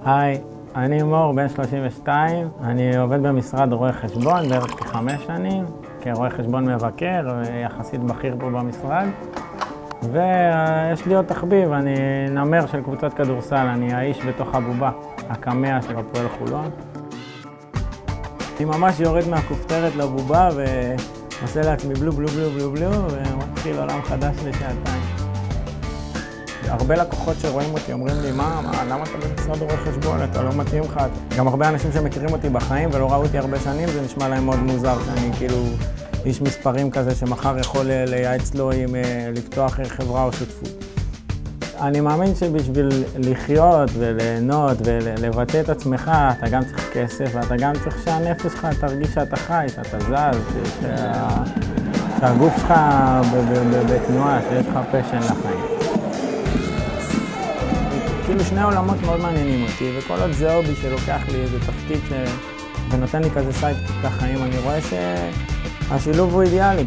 היי, אני מור, בן 32, אני עובד במשרד רואה חשבון בערך כ5 שנים, כרואה חשבון מבקר, יחסית בכיר פה במשרד. ויש לי עוד תחביב, אני נמר של קבוצת כדורסל, אני האיש בתוך הבובה, הקמע של הפועל חולון. אני ממש יורד מהכופתרת לבובה ועושה לעצמי בלו בלו בלו בלו בלו ומתחיל עולם חדש לשעתיים. הרבה לקוחות שרואים אותי אומרים לי, למה אתה במשרד רואה חשבון? אתה לא מתאים לך. גם הרבה אנשים שמכירים אותי בחיים ולא ראו אותי הרבה שנים, זה נשמע להם מאוד מוזר שאני כאילו איש מספרים כזה שמחר יכול לייעץ לו עם לפתוח חברה או שותפות. אני מאמין שבשביל לחיות וליהנות ולבטא את עצמך, אתה גם צריך כסף ואתה גם צריך שהנפש שלך תרגיש שאתה חי, שאתה זז, שהגוף שלך בתנועה, שיש לך פשן לחיים. כאילו שני עולמות מאוד מעניינים אותי, וכל עוד זה הובי שלוקח לי איזה תפקיד ונותן לי כזה סיידקיק לחיים, אני רואה שהשילוב הוא אידיאלי.